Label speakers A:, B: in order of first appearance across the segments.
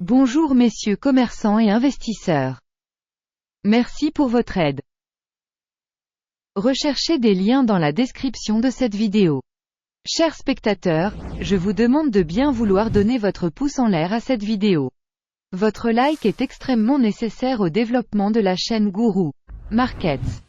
A: Bonjour messieurs commerçants et investisseurs. Merci pour votre aide. Recherchez des liens dans la description de cette vidéo. Chers spectateurs, je vous demande de bien vouloir donner votre pouce en l'air à cette vidéo. Votre like est extrêmement nécessaire au développement de la chaîne Guru Markets.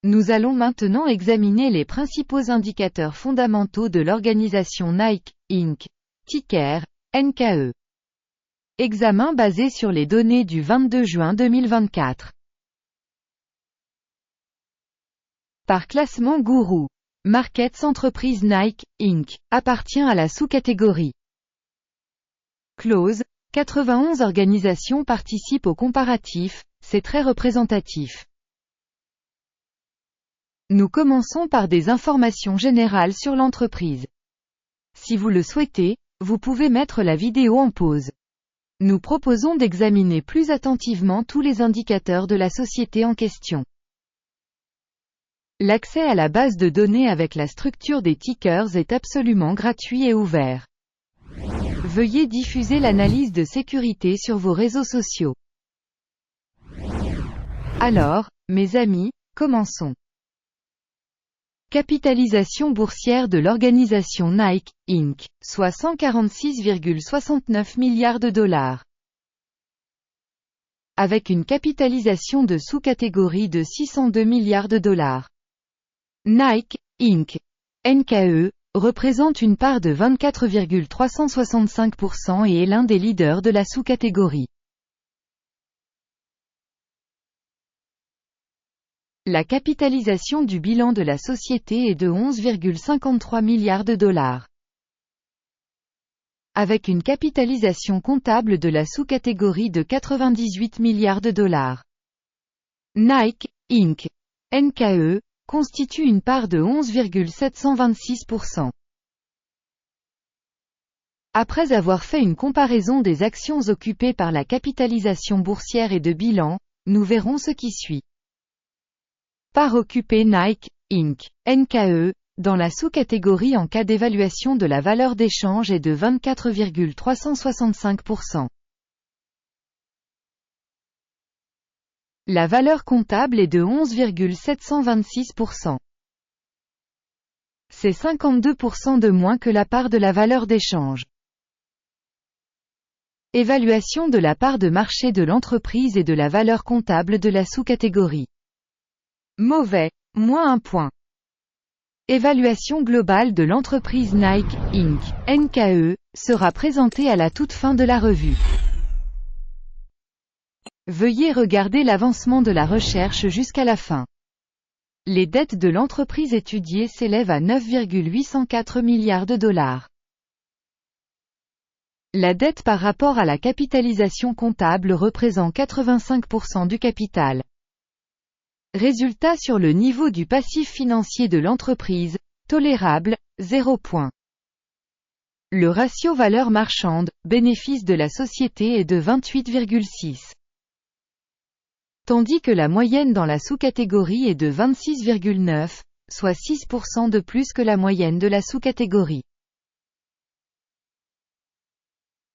A: Nous allons maintenant examiner les principaux indicateurs fondamentaux de l'organisation Nike, Inc. Ticker, NKE. Examen basé sur les données du 22 juin 2024. Par classement Guru Markets, entreprise Nike, Inc. appartient à la sous-catégorie Close. 91 organisations participent au comparatif, c'est très représentatif. Nous commençons par des informations générales sur l'entreprise. Si vous le souhaitez, vous pouvez mettre la vidéo en pause. Nous proposons d'examiner plus attentivement tous les indicateurs de la société en question. L'accès à la base de données avec la structure des tickers est absolument gratuit et ouvert. Veuillez diffuser l'analyse de sécurité sur vos réseaux sociaux. Alors, mes amis, commençons. Capitalisation boursière de l'organisation Nike, Inc., soit 146,69 milliards de dollars. Avec une capitalisation de sous-catégorie de 602 milliards de dollars. Nike, Inc., NKE, représente une part de 24,365% et est l'un des leaders de la sous-catégorie. La capitalisation du bilan de la société est de 11,53 milliards de dollars. Avec une capitalisation comptable de la sous-catégorie de 98 milliards de dollars. Nike, Inc. NKE, constitue une part de 11,726%. Après avoir fait une comparaison des actions occupées par la capitalisation boursière et de bilan, nous verrons ce qui suit. Part occupée Nike, Inc. NKE, dans la sous-catégorie en cas d'évaluation de la valeur d'échange est de 24,365%. La valeur comptable est de 11,726%. C'est 52% de moins que la part de la valeur d'échange. Évaluation de la part de marché de l'entreprise et de la valeur comptable de la sous-catégorie. Mauvais, moins 1 point. Évaluation globale de l'entreprise Nike, Inc. NKE, sera présentée à la toute fin de la revue. Veuillez regarder l'avancement de la recherche jusqu'à la fin. Les dettes de l'entreprise étudiée s'élèvent à 9,804 milliards de dollars. La dette par rapport à la capitalisation comptable représente 85% du capital. Résultat sur le niveau du passif financier de l'entreprise, tolérable, 0 point. Le ratio valeur marchande, bénéfice de la société est de 28,6. Tandis que la moyenne dans la sous-catégorie est de 26,9, soit 6% de plus que la moyenne de la sous-catégorie.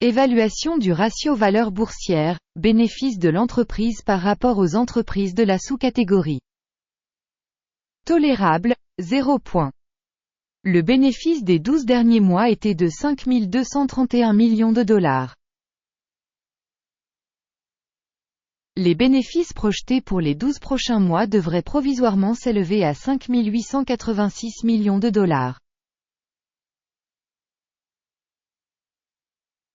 A: Évaluation du ratio valeur boursière, bénéfice de l'entreprise par rapport aux entreprises de la sous-catégorie. Tolérable, 0 point. Le bénéfice des 12 derniers mois était de 5 231 millions de dollars. Les bénéfices projetés pour les 12 prochains mois devraient provisoirement s'élever à 5 886 millions de dollars.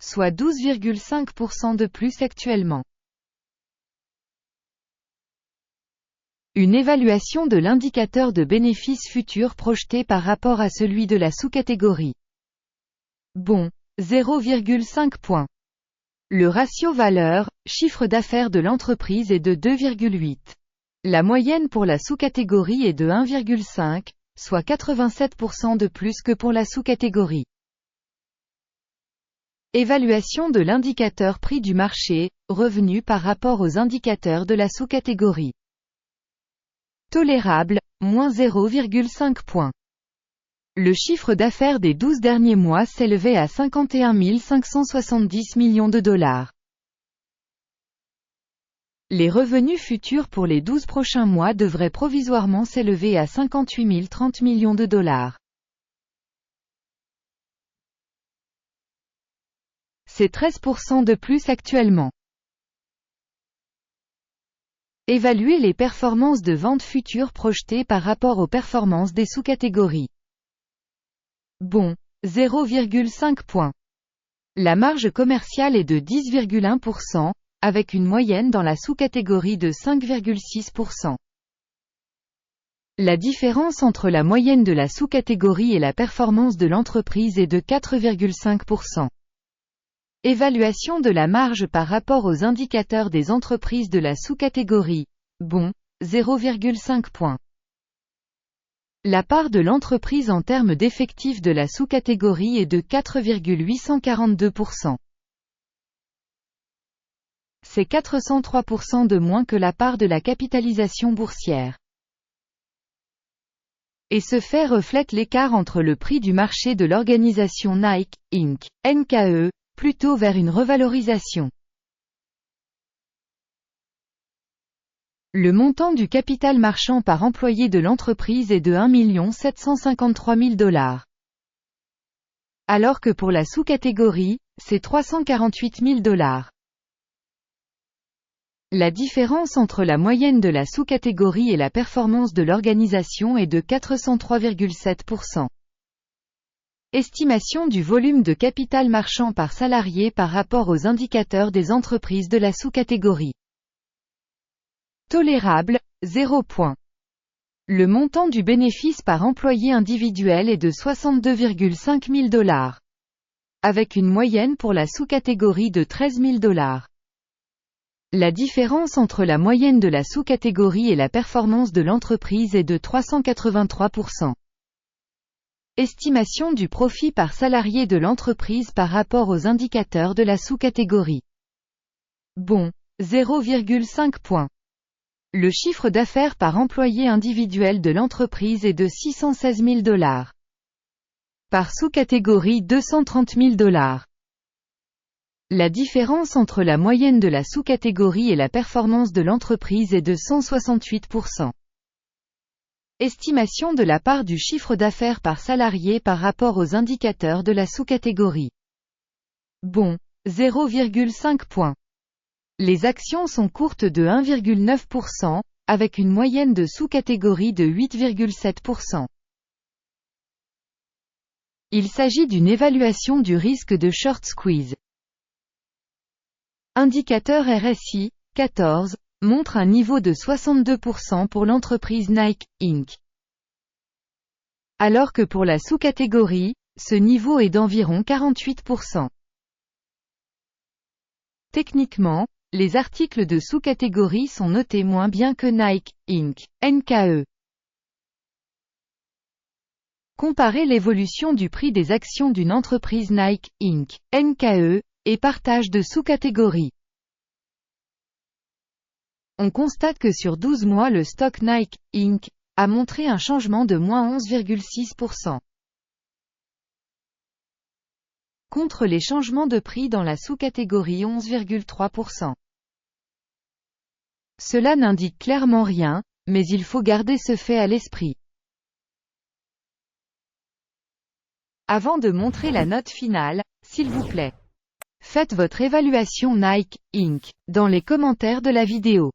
A: Soit 12,5% de plus actuellement. Une évaluation de l'indicateur de bénéfices futurs projeté par rapport à celui de la sous-catégorie. Bon, 0,5 points. Le ratio valeur, chiffre d'affaires de l'entreprise est de 2,8. La moyenne pour la sous-catégorie est de 1,5, soit 87% de plus que pour la sous-catégorie. Évaluation de l'indicateur prix du marché, revenu par rapport aux indicateurs de la sous-catégorie. Tolérable, moins 0,5 points. Le chiffre d'affaires des 12 derniers mois s'élevait à 51 570 millions de dollars. Les revenus futurs pour les 12 prochains mois devraient provisoirement s'élever à 58 030 millions de dollars. C'est 13% de plus actuellement. Évaluer les performances de vente futures projetées par rapport aux performances des sous-catégories. Bon, 0,5 points. La marge commerciale est de 10,1%, avec une moyenne dans la sous-catégorie de 5,6%. La différence entre la moyenne de la sous-catégorie et la performance de l'entreprise est de 4,5%. Évaluation de la marge par rapport aux indicateurs des entreprises de la sous-catégorie. Bon, 0,5 points. La part de l'entreprise en termes d'effectifs de la sous-catégorie est de 4,842%. C'est 403% de moins que la part de la capitalisation boursière. Et ce fait reflète l'écart entre le prix du marché de l'organisation Nike, Inc., NKE, plutôt vers une revalorisation. Le montant du capital marchand par employé de l'entreprise est de 1 753 000 $. Alors que pour la sous-catégorie, c'est 348 000 $. La différence entre la moyenne de la sous-catégorie et la performance de l'organisation est de 403,7%. Estimation du volume de capital marchand par salarié par rapport aux indicateurs des entreprises de la sous-catégorie. Tolérable, 0 points. Le montant du bénéfice par employé individuel est de 62,5 000 $, avec une moyenne pour la sous-catégorie de 13 000 $. La différence entre la moyenne de la sous-catégorie et la performance de l'entreprise est de 383%. Estimation du profit par salarié de l'entreprise par rapport aux indicateurs de la sous-catégorie. Bon, 0,5 points. Le chiffre d'affaires par employé individuel de l'entreprise est de 616 000 $. Par sous-catégorie 230 000 $. La différence entre la moyenne de la sous-catégorie et la performance de l'entreprise est de 168%. Estimation de la part du chiffre d'affaires par salarié par rapport aux indicateurs de la sous-catégorie. Bon, 0,5 points. Les actions sont courtes de 1,9%, avec une moyenne de sous-catégorie de 8,7%. Il s'agit d'une évaluation du risque de short squeeze. Indicateur RSI, 14, montre un niveau de 62% pour l'entreprise Nike, Inc. Alors que pour la sous-catégorie, ce niveau est d'environ 48%. Techniquement, les articles de sous-catégorie sont notés moins bien que Nike, Inc., NKE. Comparez l'évolution du prix des actions d'une entreprise Nike, Inc., NKE, et partage de sous-catégories. On constate que sur 12 mois le stock Nike, Inc. a montré un changement de moins 11,6%. Contre les changements de prix dans la sous-catégorie 11,3%. Cela n'indique clairement rien, mais il faut garder ce fait à l'esprit. Avant de montrer la note finale, s'il vous plaît, faites votre évaluation Nike, Inc. dans les commentaires de la vidéo.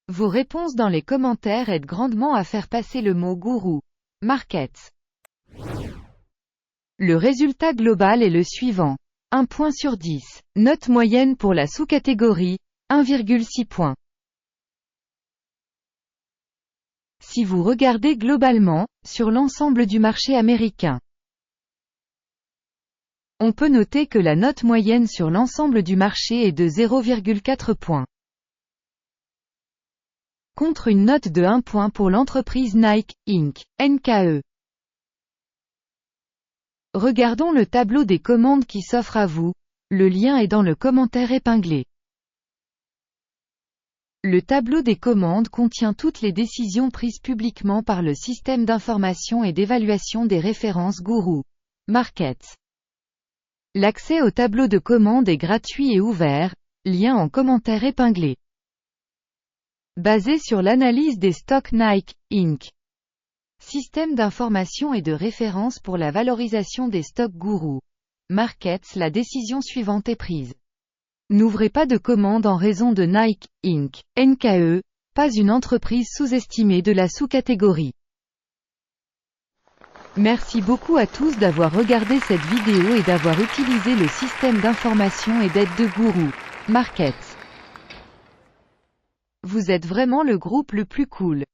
A: Vos réponses dans les commentaires aident grandement à faire passer le mot gourou. Markets. Le résultat global est le suivant. 1 point sur 10. Note moyenne pour la sous-catégorie, 1,6 points. Si vous regardez globalement, sur l'ensemble du marché américain, on peut noter que la note moyenne sur l'ensemble du marché est de 0,4 points. Contre une note de 1 point pour l'entreprise Nike, Inc., NKE. Regardons le tableau des commandes qui s'offre à vous, le lien est dans le commentaire épinglé. Le tableau des commandes contient toutes les décisions prises publiquement par le système d'information et d'évaluation des références Guru Markets. L'accès au tableau de commande est gratuit et ouvert, lien en commentaire épinglé. Basé sur l'analyse des stocks Nike, Inc. Système d'information et de référence pour la valorisation des stocks Guru Markets. La décision suivante est prise. N'ouvrez pas de commande en raison de Nike, Inc. NKE, pas une entreprise sous-estimée de la sous-catégorie. Merci beaucoup à tous d'avoir regardé cette vidéo et d'avoir utilisé le système d'information et d'aide de Guru Markets. Vous êtes vraiment le groupe le plus cool.